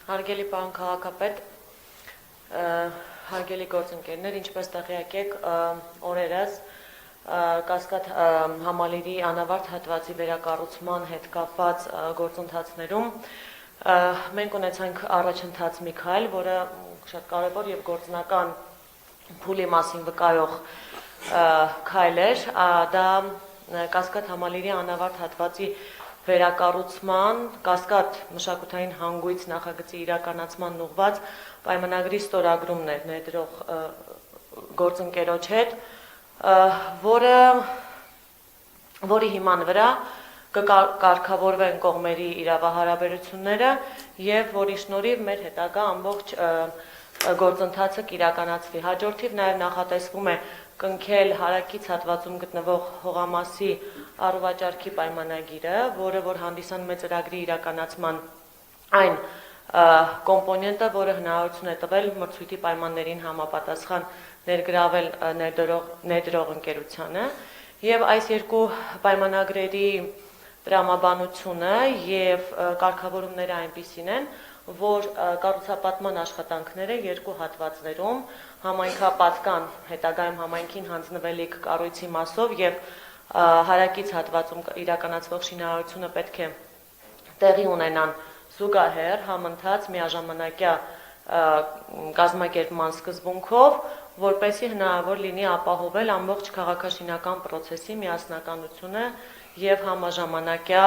Հարգելի պարոն քաղաքապետ, հարգելի գործընկերներ, ինչպես տեղյակ եք, օրերս Կասկադ համալիրի անավարտ հատվածի վերակառուցման հետ կապված գործընթացներում մենք ունեցանք առաջընթաց մի քայլ, որը շատ կարևոր եւ գործնական փուլի մասին վկայող քայլ էր, դա Կասկադ համալիրի անավարտ հատվածի վերակառուցման, Կասկադ մշակութային հանգույց նախագծի իրականացման ուղղված պայմանագրի ստորագրումն էր ներդրող գործընկերոջ հետ, որի հիման վրա կկարգավորվեն կողմերի իրավահարաբերությունները եւ որի շնորհիվ մեր հետագա ամբողջ գործընթացը կիրականացվի։ Հաջորդիվ նաեւ նախատեսվում է կնքել հարակից հատվածում գտնվող հողամասի առուվաճառքի պայմանագիրը, որ հանդիսանում է ծրագրի իրականացման այն կոմպոնենտը, որը հնարավորություն է տվել մրցույթի պայմաններին համապատասխան ներգրավել ներդրող ընկերությանը, եւ այս երկու պայմանագրերի տրամաբանությունը եւ կարգավորումները այնպիսին են, որ կառուցապատման աշխատանքները երկու հատվածներում համայնքապատկան հետագայում համայնքին հանձնվելիք կառույցի մասով եւ հարակից հատվածում իրականացվող շինարարությունը պետք է տեղի ունենան զուգահեռ համընթաց միաժամանակյա կազմակերպման սկզբունքով, որպեսզի հնարավոր լինի ապահովել ամբողջ քաղաքաշինական process-ի միասնականությունը եւ համաժամանակյա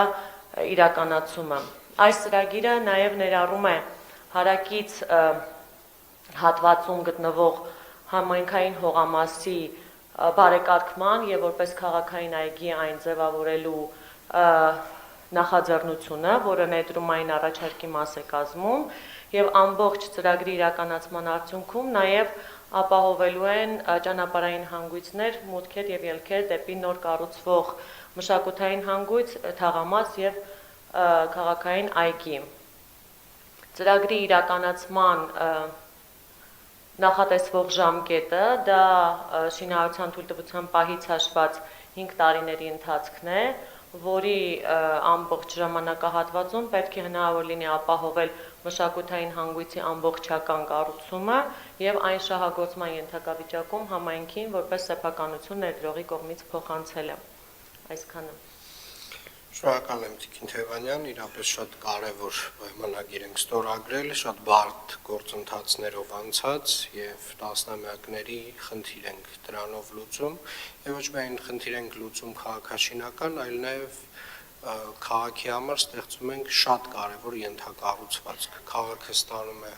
իրականացումը։ Այս ծրագիրը նաեւ ներառում է հարակից հատվածում գտնվող համայնքային հողամասի բարեկարգման եւ որպես քաղաքային այգի այն ձևավորելու նախաձեռնությունը, որը ներդրումային առաջարկի մաս է կազմում, եւ ամբողջ ծրագրի իրականացման արդյունքում նաեւ ապահովելու են ճանապարհային հանգույցներ, մուտքեր եւ ելքեր դեպի նոր կառուցվող մշակութային հանգույց, թաղամաս եւ քաղաքային այգի։ Ծրագրի իրականացման նախատեսվող ժամկետը դա շինարարության թույլտվության պահից հաշված 5 տարիների ընթացքն է, որի ամբողջ ժամանակահատվածում պետք է հնարավոր լինի ապահովել մշակութային հանգույցի ամբողջական կառուցումը եւ այն շահագործման ենթակա համայնքին որպես սեփականություն ներդրողի կողմից փոխանցելը։ Այսքանը։ Շնորհակալ եմ Տիկին Թևանյան, իրապես շատ կարևոր պայմանագիր ենք ստորագրել, շատ բարդ գործընթացներով անցած եւ տասնամյակների խնդիր ենք դրանով լուծում եւ ոչ միայն խնդիր ենք լուծում քաղաքաշինական, այլ նաեւ քաղաքի համար ստեղծում ենք շատ կարևոր ենթակառուցվածք։ Քաղաքը ստանում է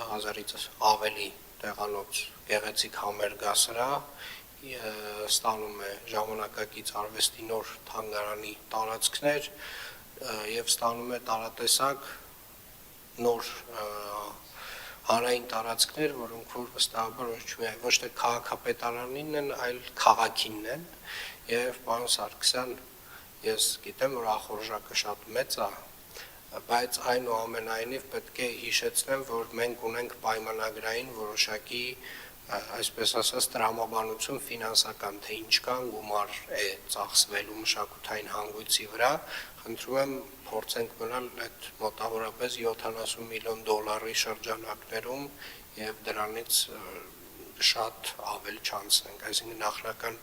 1000-ից ավելի տեղանոց գեղեցիկ համերգասրահ, ստանում է ժամանակակից արվեստի նոր թանգարանի տարածքներ եւ ստանում է տարատեսակ նոր հանրային տարածքներ, որոնք որ վստահաբար ոչ թե քաղաքապետարանին են, այլ քաղաքինն են եւ պարոն Սարգսյան, ես գիտեմ, որ ախորժակը շատ մեծ է, բայց այնուամենայնիվ պետք է հիշեցնեմ, որ մենք ունենք պայմանագրային որոշակի այսպես ասած տրամաբանություն ֆինանսական, թե ինչքան գումար է ծախսվելու մշակութային հանգույցի վրա, խնդրում եմ փորձենք մնալ այդ մոտավորապես $70 միլիոն շրջանակներում եւ դրանից շատ ավել չանցնենք, այսինքն նախնական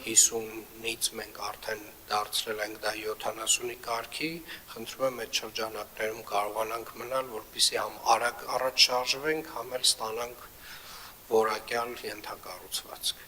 50-ից մենք արդեն դարձրել ենք դա 70-ի կարգի, խնդրում եմ այդ շրջանակներում կարողանանք մնալ, որպեսզի համ արագ առաջ շարժվենք, համ էլ ստանանք որակյալ ենթակառուցվածք։